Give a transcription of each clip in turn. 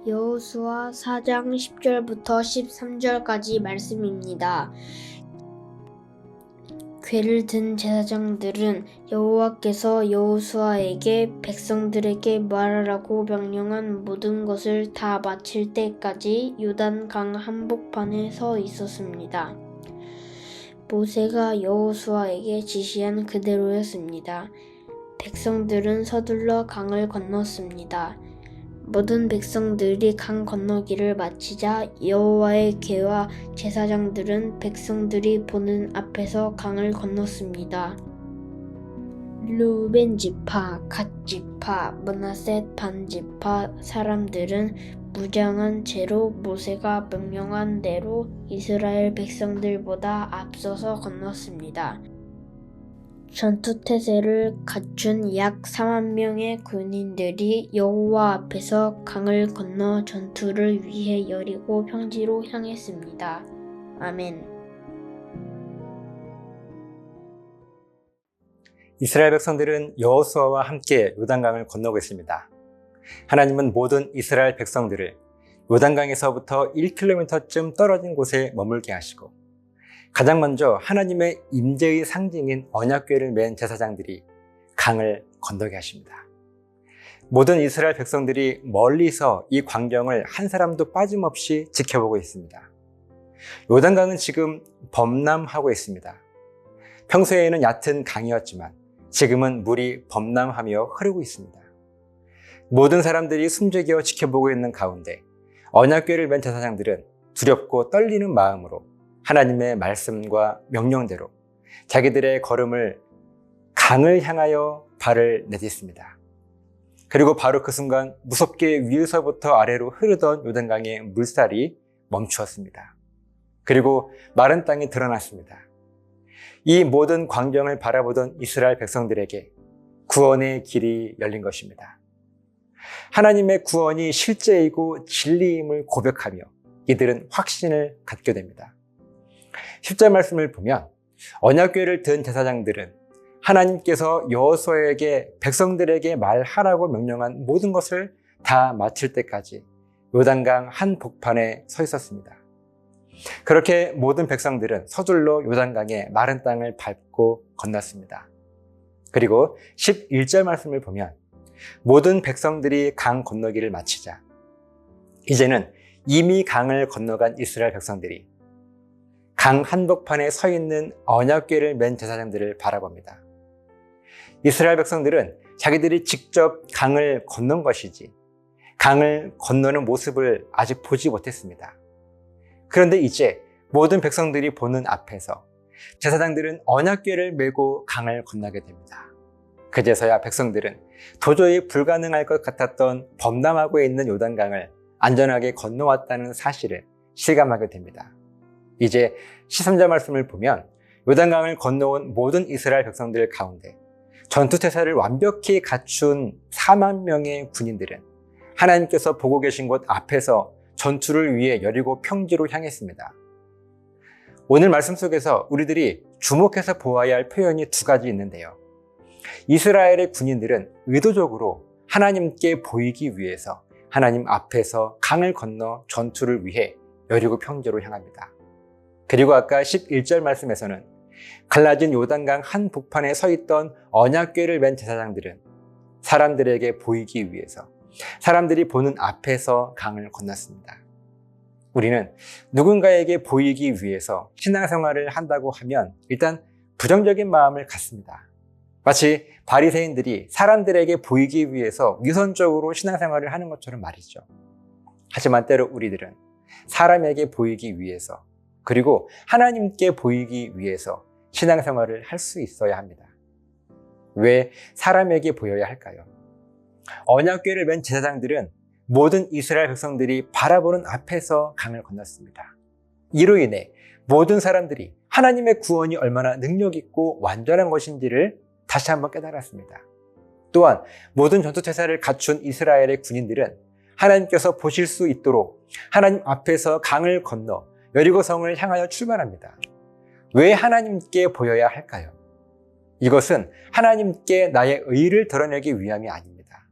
여호수아 4장 10절부터 13절까지 말씀입니다. 궤를 든 제사장들은 여호와께서 여호수아에게 백성들에게 말하라고 명령한 모든 것을 다 마칠 때까지 요단강 한복판에 서 있었습니다. 모세가 여호수아에게 지시한 그대로였습니다. 백성들은 서둘러 강을 건넜습니다. 모든 백성들이 강 건너기를 마치자 여호와의 궤와 제사장들은 백성들이 보는 앞에서 강을 건넜습니다. 르우벤 지파, 갓 지파, 므낫셋 반 지파 사람들은 무장한 채로 모세가 명령한 대로 이스라엘 백성들보다 앞서서 건넜습니다. 전투태세를 갖춘 약 4만 명의 군인들이 여호와 앞에서 강을 건너 전투를 위해 여리고 평지로 향했습니다. 아멘. 이스라엘 백성들은 여호수아와 함께 요단강을 건너고 있습니다. 하나님은 모든 이스라엘 백성들을 요단강에서부터 1km쯤 떨어진 곳에 머물게 하시고 가장 먼저 하나님의 임재의 상징인 언약궤를 맨 제사장들이 강을 건너게 하십니다. 모든 이스라엘 백성들이 멀리서 이 광경을 한 사람도 빠짐없이 지켜보고 있습니다. 요단강은 지금 범람하고 있습니다. 평소에는 얕은 강이었지만 지금은 물이 범람하며 흐르고 있습니다. 모든 사람들이 숨죽여 지켜보고 있는 가운데 언약궤를 맨 제사장들은 두렵고 떨리는 마음으로 하나님의 말씀과 명령대로 자기들의 걸음을 강을 향하여 발을 내딛습니다. 그리고 바로 그 순간 무섭게 위에서부터 아래로 흐르던 요단강의 물살이 멈추었습니다. 그리고 마른 땅이 드러났습니다. 이 모든 광경을 바라보던 이스라엘 백성들에게 구원의 길이 열린 것입니다. 하나님의 구원이 실제이고 진리임을 고백하며 이들은 확신을 갖게 됩니다. 10절 말씀을 보면 언약궤를 든 제사장들은 하나님께서 여호수아에게 백성들에게 말하라고 명령한 모든 것을 다 마칠 때까지 요단강 한 복판에 서 있었습니다. 그렇게 모든 백성들은 서둘러 요단강의 마른 땅을 밟고 건넜습니다. 그리고 11절 말씀을 보면 모든 백성들이 강 건너기를 마치자 이제는 이미 강을 건너간 이스라엘 백성들이 강 한복판에 서 있는 언약궤를 맨 제사장들을 바라봅니다. 이스라엘 백성들은 자기들이 직접 강을 건넌 것이지 강을 건너는 모습을 아직 보지 못했습니다. 그런데 이제 모든 백성들이 보는 앞에서 제사장들은 언약궤를 메고 강을 건너게 됩니다. 그제서야 백성들은 도저히 불가능할 것 같았던 범람하고 있는 요단강을 안전하게 건너왔다는 사실을 실감하게 됩니다. 이제 13절 말씀을 보면 요단강을 건너온 모든 이스라엘 백성들 가운데 전투태세를 완벽히 갖춘 4만 명의 군인들은 하나님께서 보고 계신 곳 앞에서 전투를 위해 여리고 평지로 향했습니다. 오늘 말씀 속에서 우리들이 주목해서 보아야 할 표현이 두 가지 있는데요. 이스라엘의 군인들은 의도적으로 하나님께 보이기 위해서 하나님 앞에서 강을 건너 전투를 위해 여리고 평지로 향합니다. 그리고 아까 11절 말씀에서는 갈라진 요단강 한 복판에 서 있던 언약궤를 맨 제사장들은 사람들에게 보이기 위해서 사람들이 보는 앞에서 강을 건넜습니다. 우리는 누군가에게 보이기 위해서 신앙생활을 한다고 하면 일단 부정적인 마음을 갖습니다. 마치 바리새인들이 사람들에게 보이기 위해서 위선적으로 신앙생활을 하는 것처럼 말이죠. 하지만 때로 우리들은 사람에게 보이기 위해서 그리고 하나님께 보이기 위해서 신앙생활을 할 수 있어야 합니다. 왜 사람에게 보여야 할까요? 언약궤를 맨 제사장들은 모든 이스라엘 백성들이 바라보는 앞에서 강을 건넜습니다. 이로 인해 모든 사람들이 하나님의 구원이 얼마나 능력 있고 완전한 것인지를 다시 한번 깨달았습니다. 또한 모든 전투태세를 갖춘 이스라엘의 군인들은 하나님께서 보실 수 있도록 하나님 앞에서 강을 건너 여리고성을 향하여 출발합니다. 왜 하나님께 보여야 할까요? 이것은 하나님께 나의 의를 드러내기 위함이 아닙니다.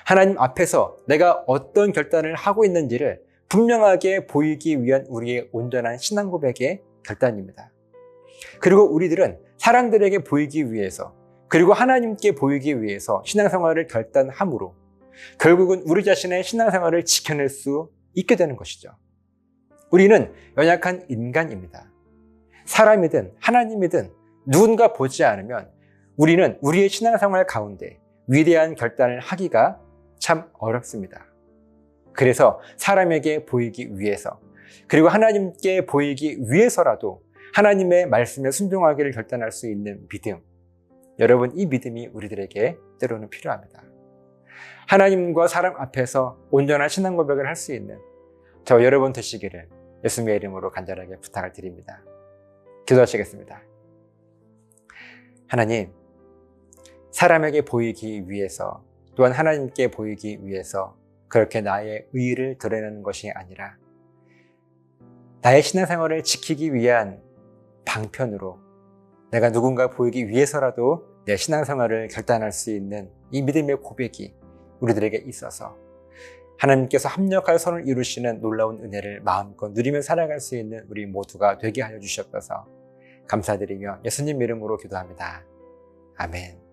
하나님 앞에서 내가 어떤 결단을 하고 있는지를 분명하게 보이기 위한 우리의 온전한 신앙 고백의 결단입니다. 그리고 우리들은 사람들에게 보이기 위해서, 그리고 하나님께 보이기 위해서 신앙생활을 결단함으로 결국은 우리 자신의 신앙생활을 지켜낼 수 있게 되는 것이죠. 우리는 연약한 인간입니다. 사람이든 하나님이든 누군가 보지 않으면 우리는 우리의 신앙생활 가운데 위대한 결단을 하기가 참 어렵습니다. 그래서 사람에게 보이기 위해서, 그리고 하나님께 보이기 위해서라도 하나님의 말씀에 순종하기를 결단할 수 있는 믿음, 여러분, 이 믿음이 우리들에게 때로는 필요합니다. 하나님과 사람 앞에서 온전한 신앙 고백을 할 수 있는 저 여러분 되시기를 예수님의 이름으로 간절하게 부탁을 드립니다. 기도하시겠습니다. 하나님, 사람에게 보이기 위해서, 또한 하나님께 보이기 위해서 그렇게 나의 의의를 드러내는 것이 아니라 나의 신앙생활을 지키기 위한 방편으로 내가 누군가 보이기 위해서라도 내 신앙생활을 결단할 수 있는 이 믿음의 고백이 우리들에게 있어서 하나님께서 합력할 선을 이루시는 놀라운 은혜를 마음껏 누리며 살아갈 수 있는 우리 모두가 되게 하여 주셨어서 감사드리며 예수님 이름으로 기도합니다. 아멘.